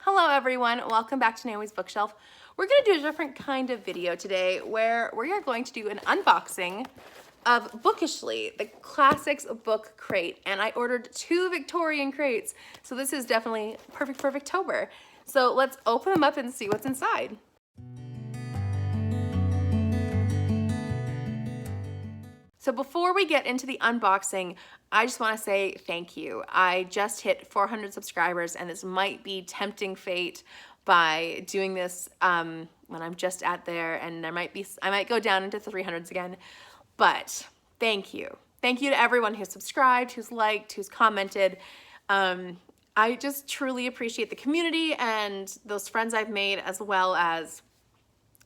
Hello everyone, welcome back to Naomi's Bookshelf. We're going to do a different kind of video today where we are going to do an unboxing of Bookishly, the classics book crate. And I ordered 2 Victorian crates, so this is definitely perfect for Victober. So let's open them up and see what's inside. So before we get into the unboxing, I just want to say thank you. I just hit 400 subscribers and this might be tempting fate by doing this when I'm just at there, and I might go down into 300s again, but thank you. Thank you to everyone who's subscribed, who's liked, who's commented. I just truly appreciate the community and those friends I've made, as well as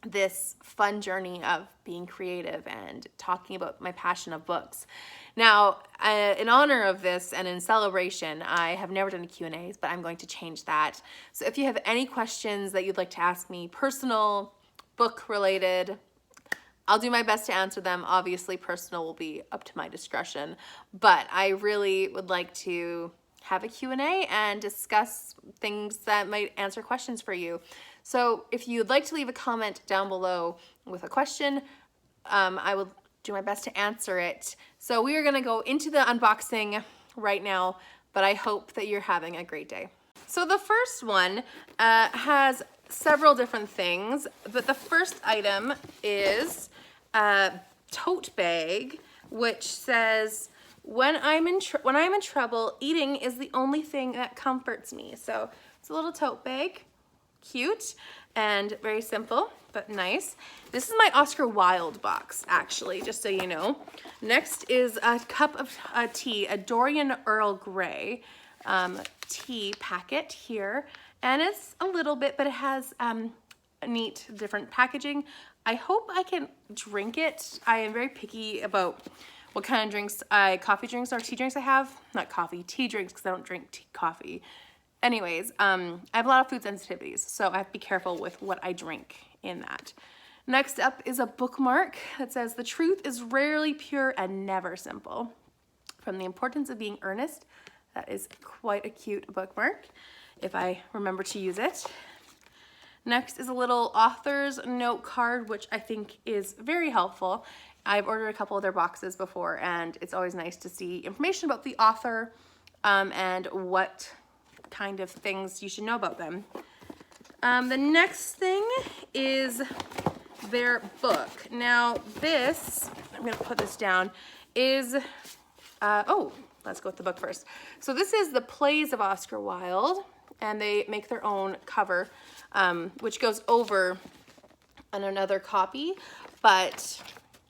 this fun journey of being creative and talking about my passion of books. Now, in honor of this and in celebration, I have never done Q&As, but I'm going to change that. So if you have any questions that you'd like to ask me, personal, book related, I'll do my best to answer them. Obviously, personal will be up to my discretion, but I really would like to have a Q&A and discuss things that might answer questions for you. So if you'd like to leave a comment down below with a question, I will do my best to answer it. So we are going to go into the unboxing right now, but I hope that you're having a great day. So the first one has several different things, but the first item is a tote bag, which says, when I'm in trouble, eating is the only thing that comforts me. So it's a little tote bag. Cute and very simple, but nice. This is my Oscar Wilde box, actually, just so you know. Next is a cup of tea, a Dorian Earl Grey tea packet here. And it's a little bit, but it has a neat different packaging. I hope I can drink it. I am very picky about what kind of drinks, coffee drinks or tea drinks I have. Not coffee, tea drinks, because I don't drink coffee. Anyways, I have a lot of food sensitivities, so I have to be careful with what I drink in that. Next up is a bookmark that says, "The truth is rarely pure and never simple. From the importance of being earnest." That is quite a cute bookmark, if I remember to use it. Next is a little author's note card, which I think is very helpful. I've ordered a couple of their boxes before, and it's always nice to see information about the author and what kind of things you should know about them. The next thing is their book. Now this, I'm gonna put this down, is, let's go with the book first. So this is the Plays of Oscar Wilde, and they make their own cover, which goes over on another copy, but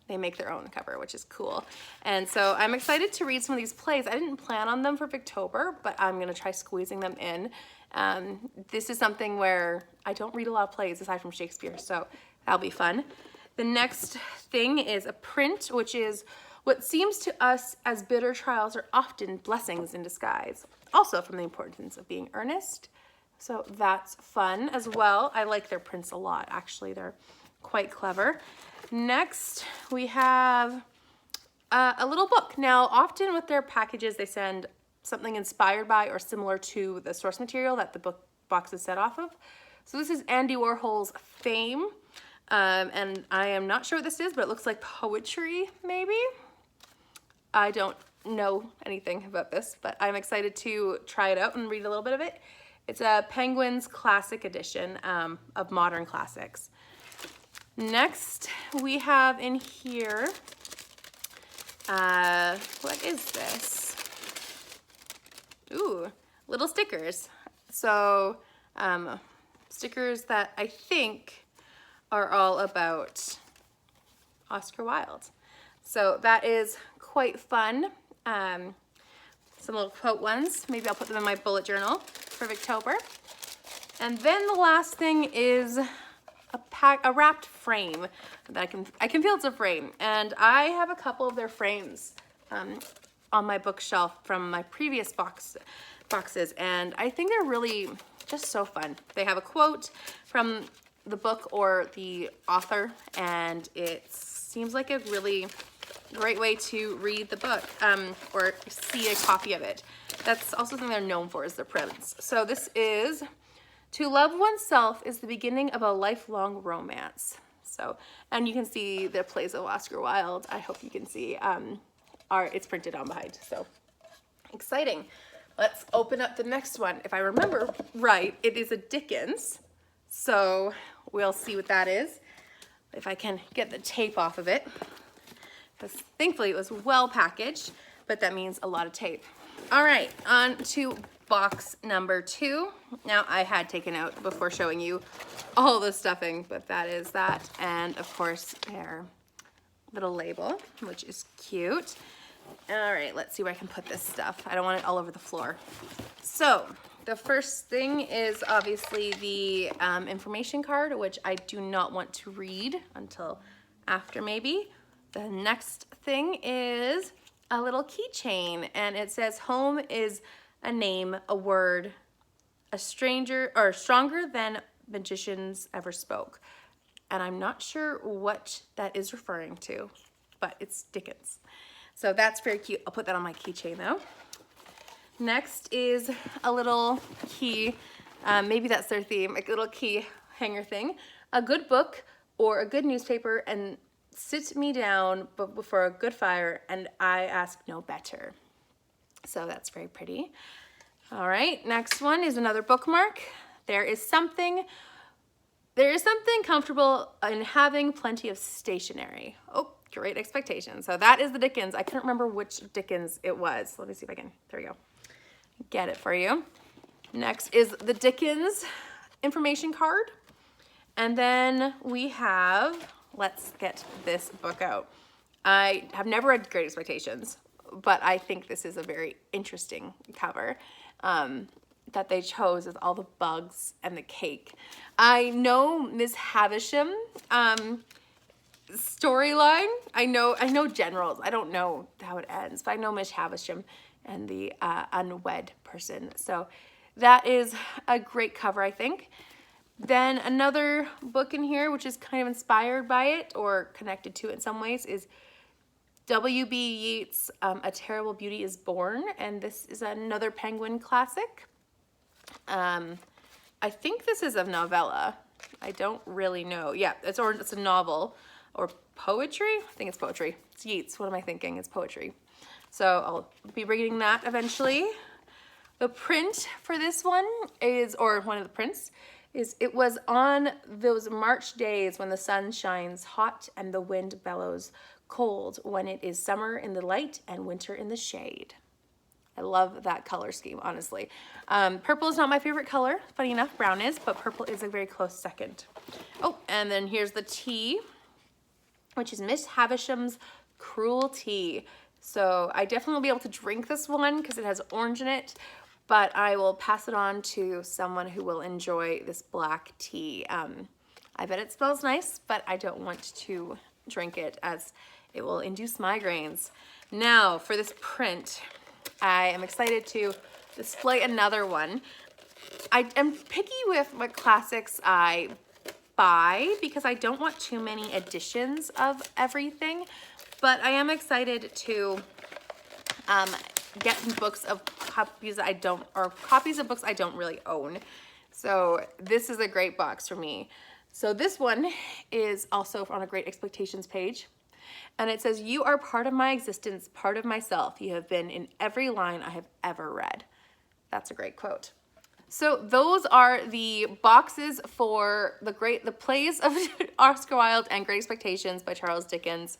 they make their own cover, which is cool. And so I'm excited to read some of these plays. I didn't plan on them for Victober, but I'm gonna try squeezing them in. This is something where I don't read a lot of plays aside from Shakespeare, so that'll be fun. The next thing is a print, which is what seems to us as bitter trials are often blessings in disguise. Also from the importance of being earnest. So that's fun as well. I like their prints a lot, actually. They're quite clever. Next, we have a little book. Now, often with their packages, they send something inspired by or similar to the source material that the book box is set off of. So this is Andy Warhol's Fame, and I am not sure what this is, but it looks like poetry, maybe? I don't know anything about this, but I'm excited to try it out and read a little bit of it. It's a Penguin's Classic Edition of modern classics. Next, we have in here, what is this? Ooh, little stickers. So, stickers that I think are all about Oscar Wilde. So that is quite fun. Some little quote ones. Maybe I'll put them in my bullet journal for Victober. And then the last thing is a wrapped frame that I can feel it's a frame, and I have a couple of their frames on my bookshelf from my previous boxes, and I think they're really just so fun. They have a quote from the book or the author, and it seems like a really great way to read the book or see a copy of it. That's also something they're known for, is their prints. So this is To love oneself is the beginning of a lifelong romance. So, and you can see the plays of Oscar Wilde. I hope you can see it's printed on behind. So exciting. Let's open up the next one. If I remember right, it is a Dickens. So we'll see what that is. If I can get the tape off of it. Because thankfully it was well packaged, but that means a lot of tape. All right, on to box number 2. Now I had taken out before showing you all the stuffing, but that is that. And of course their little label, which is cute. All right, let's see where I can put this stuff. I don't want it all over the floor. So the first thing is obviously the information card, which I do not want to read until after maybe. The next thing is a little keychain, and it says home is a name, a word, a stranger, or stronger than magicians ever spoke. And I'm not sure what that is referring to, but it's Dickens. So that's very cute. I'll put that on my keychain though. Next is a little key, maybe that's their theme, a little key hanger thing. A good book or a good newspaper, and sit me down before a good fire, and I ask no better. So that's very pretty. All right, next one is another bookmark. There is something comfortable in having plenty of stationery. Oh, Great Expectations. So that is the Dickens. I couldn't remember which Dickens it was. Let me see if I can, there we go, get it for you. Next is the Dickens information card. And then we have, let's get this book out. I have never read Great Expectations, but I think this is a very interesting cover that they chose with all the bugs and the cake. I know Miss Havisham storyline. I know generals. I don't know how it ends, but I know Miss Havisham and the unwed person. So that is a great cover, I think. Then another book in here, which is kind of inspired by it or connected to it in some ways, is W.B. Yeats' A Terrible Beauty is Born, and this is another Penguin classic. I think this is a novella. I don't really know. Yeah, it's a novel or poetry. I think it's poetry. It's Yeats. What am I thinking? It's poetry. So I'll be reading that eventually. The print for this one is, or one of the prints, is it was on those March days when the sun shines hot and the wind bellows cold, when it is summer in the light and winter in the shade. I love that color scheme, honestly. Purple is not my favorite color. Funny enough, brown is, but purple is a very close second. Oh, and then here's the tea, which is Miss Havisham's Cruel Tea. So I definitely will be able to drink this one because it has orange in it, but I will pass it on to someone who will enjoy this black tea. I bet it smells nice, but I don't want to drink it as it will induce migraines. Now for this print, I am excited to display another one. I am picky with what classics I buy because I don't want too many editions of everything, but I am excited to get books of copies that I don't, or copies of books I don't really own. So this is a great box for me. So this one is also on a Great Expectations page. And it says, you are part of my existence, part of myself. You have been in every line I have ever read. That's a great quote. So those are the boxes for the plays of Oscar Wilde and Great Expectations by Charles Dickens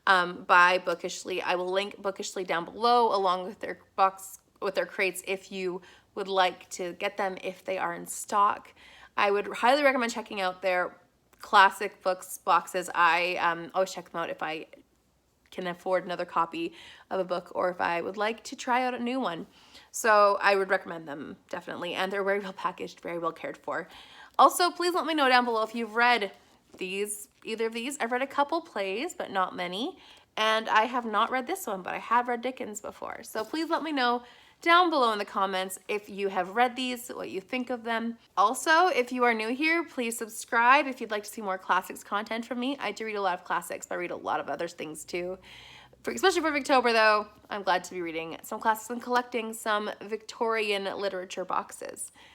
by Bookishly. I will link Bookishly down below along with their box, with their crates if you would like to get them if they are in stock. I would highly recommend checking out their classic books boxes. I always check them out if I can afford another copy of a book or if I would like to try out a new one. So I would recommend them definitely, and they're very well packaged, very well cared for. Also, please let me know down below if you've read either of these. I've read a couple plays, but not many, and I have not read this one, but I have read Dickens before. So please let me know down below in the comments if you have read these, what you think of them. Also, if you are new here, please subscribe if you'd like to see more classics content from me. I do read a lot of classics, but I read a lot of other things too. Especially for Victober though, I'm glad to be reading some classics and collecting some Victorian literature boxes.